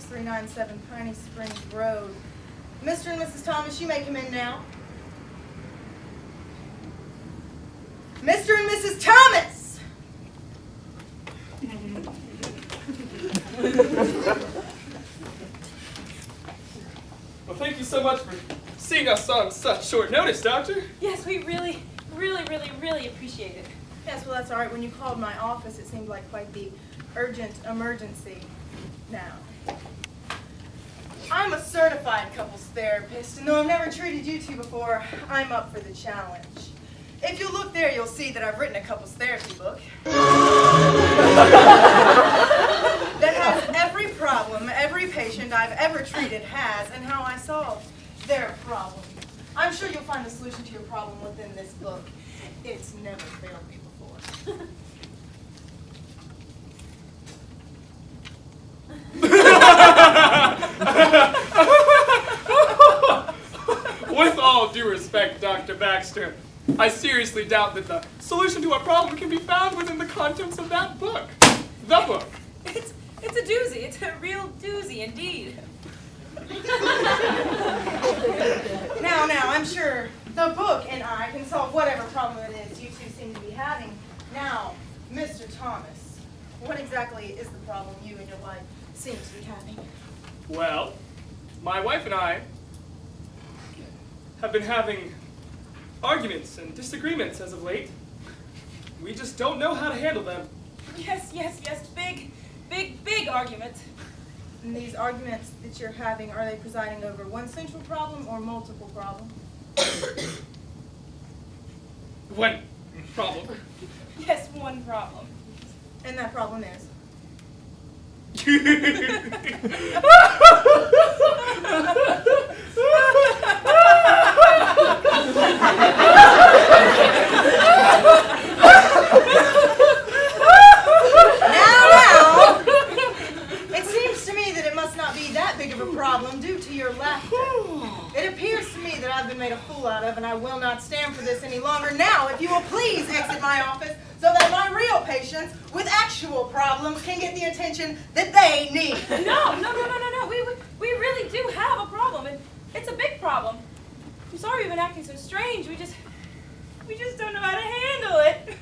6397 Piney Springs Road. Mr. and Mrs. Thomas, you may come in now. Mr. and Mrs. Thomas! Well, thank you so much for seeing us on such short notice, Doctor. Yes, we really appreciate it. Yes, well, that's all right. When you called my office, it seemed like quite the urgent emergency. Now, I'm a certified couples therapist, and though I've never treated you two before, I'm up for the challenge. If you look there, you'll see that I've written a couples therapy book that has every problem every patient I've ever treated has and how I solve their problem. I'm sure you'll find the solution to your problem within this book. It's never failed me before. With all due respect, Dr. Baxter, I seriously doubt that the solution to our problem can be found within the contents of that book. The book. It's a doozy. It's a real doozy indeed. Now, I'm sure the book and I can solve whatever problem it is you two seem to be having. Now, Mr. Thomas, what exactly is the problem you and your wife seem to be having? Well, my wife and I have been having arguments and disagreements as of late. We just don't know how to handle them. Yes. Big arguments. And these arguments that you're having, are they presiding over one central problem or multiple problems? One problem. Yes, one problem. And that problem is? Now, it seems to me that it must not be that big of a problem due to your laughter. It appears to me that I've been made a fool out of, and I will not stand for this any longer. Now, if you will please exit my office so that my real patients with actual problems can get the attention that they need. No. We really do have a problem, and it's a big problem. I'm sorry we've been acting so strange. We just don't know how to handle it.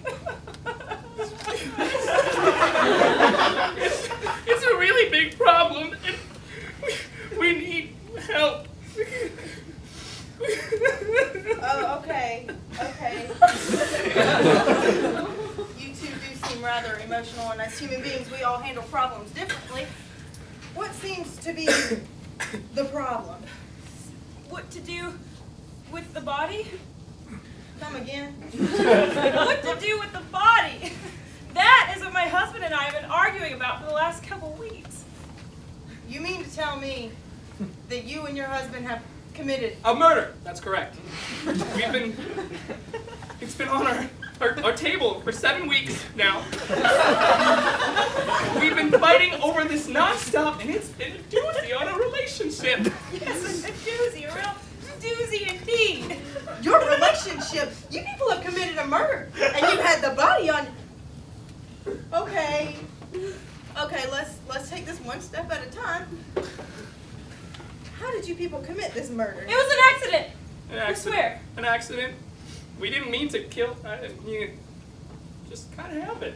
It's a really big problem, and we need help. Oh, okay. You two do seem rather emotional, and as human beings, we all handle problems differently. What seems to be the problem? What to do with the body? Come again? What to do with the body? That is what my husband and I have been arguing about for the last couple weeks. You mean to tell me that you and your husband have committed A murder. That's correct. It's been on our table for 7 weeks now. We've been fighting over this nonstop, and it's been a doozy on a relationship. Yes, a doozy, a real doozy indeed. your relationship? You people have committed a murder, and you had the body on. Okay, let's take this one step at a time. How did you people commit this murder? It was an accident. An accident. I swear. An accident. We didn't mean to kill. You just kind of happened.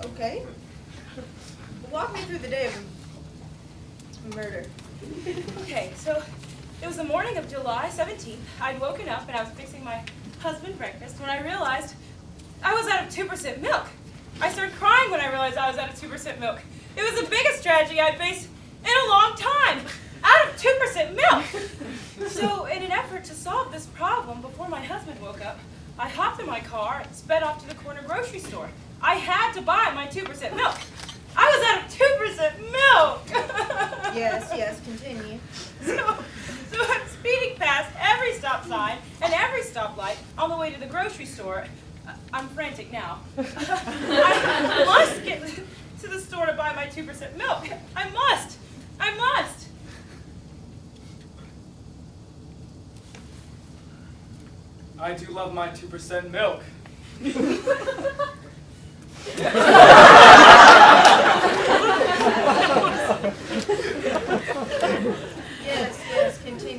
Okay. Walk me through the day of the murder. Okay, so it was the morning of July 17th. I'd woken up and I was fixing my husband breakfast when I realized I was out of 2% milk. I started crying when I realized I was out of 2% milk. It was the biggest tragedy I'd faced in a long time. Out of 2% milk! So in an effort to solve this problem before my husband woke up, I hopped in my car and sped off to the corner grocery store. I had to buy my 2% milk. I was out of 2% milk! Yes, continue. So I'm speeding past every stop sign and every stoplight on the way to the grocery store. I'm frantic now. I must get to the store to buy my 2% milk. I must! I do love my 2% milk.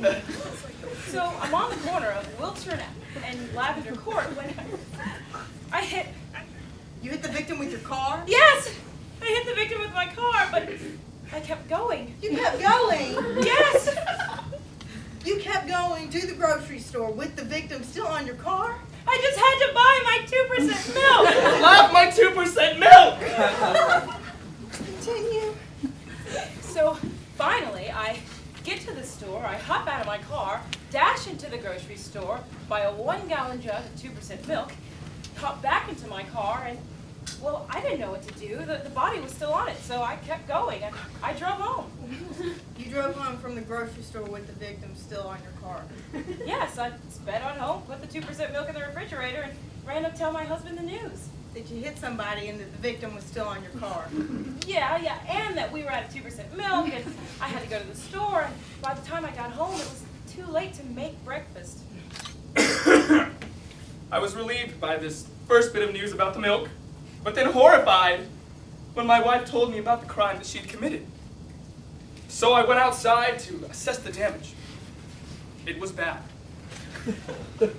explain. So I'm on the corner of Wiltshire and Lavender Court when I hit. You hit the victim with your car? Yes! I hit the victim with my car, but I kept going. You kept going? Yes! You kept going to the grocery store with the victim still on your car? I just had to buy my 2% milk. Love my 2% milk! Continue. So finally, I get to the store, I hop out of my car, dash into the grocery store, buy a 1-gallon jug of 2% milk, hop back into my car, and, well, I didn't know what to do. The body was still on it, so I kept going. I drove home. You drove home from the grocery store with the victim still on your car? Yes, I sped on home, put the 2% milk in the refrigerator, and ran up to tell my husband the news. That you hit somebody and that the victim was still on your car? Yeah, and that we were out of 2% milk, and I had to go to the store, and by the time I got home, it was too late to make breakfast. I was relieved by this first bit of news about the milk, but then horrified when my wife told me about the crime that she'd committed. So I went outside to assess the damage. It was bad. The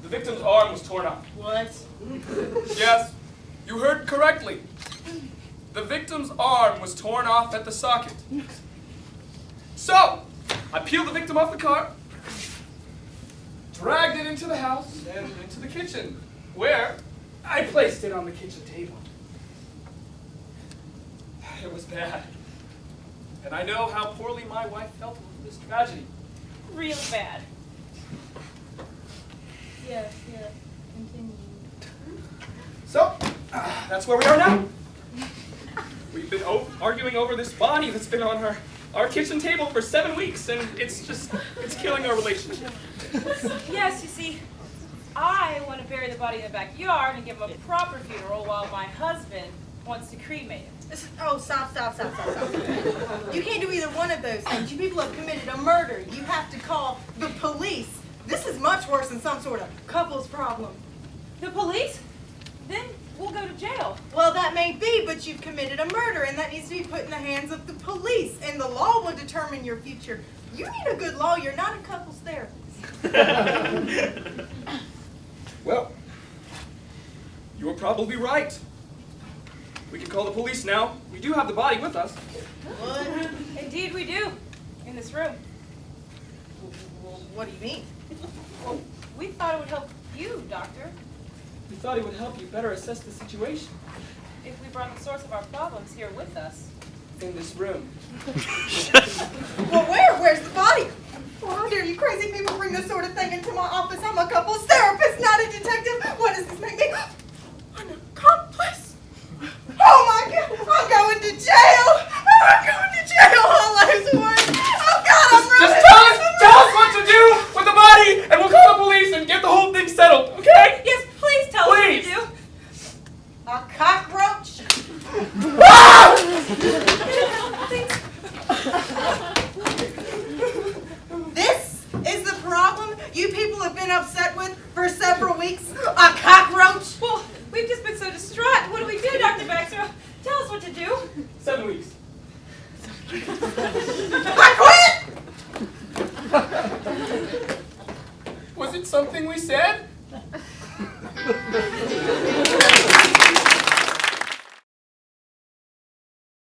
victim's arm was torn off. What? Yes, you heard correctly. The victim's arm was torn off at the socket. So, I peeled the victim off the car, dragged it into the house and into the kitchen, where I placed it on the kitchen table. It was bad. And I know how poorly my wife felt over this tragedy. Real bad. Yes, continue. So, that's where we are now. We've been arguing over this body that's been on our kitchen table for 7 weeks, and it's killing our relationship. Yes, you see, I want to bury the body in the backyard and give him a proper funeral while my husband wants to cremate him. Oh, stop. You can't do either one of those things. You people have committed a murder. You have to call the police. This is much worse than some sort of couples problem. The police? Then we'll go to jail. Well, that may be, but you've committed a murder, and that needs to be put in the hands of the police, and the law will determine your future. You need a good lawyer, not a couples therapist. Well, you were probably right. We can call the police now. We do have the body with us. What? Indeed we do. In this room. Well, what do you mean? Well, we thought it would help you, Doctor, We thought it would help you better assess the situation if we brought the source of our problems here with us. in this room. Well, where's the body? Well, how dare you crazy people bring this sort of thing into my office? I'm a couples therapist, not a detective. What does this make me? An accomplice. Oh my God, I'm going to jail. I'm going to jail. All life's work. Oh God, I'm Just really. tell us what to do with the body, and we'll call the police and get the whole thing settled, okay? Yes, please tell Please. us what to do. A cockroach. This is the problem you people have been upset with for several weeks. A cockroach. Well, we've just been so distraught. What do we do, Dr. Baxter? Tell us what to do. 7 weeks.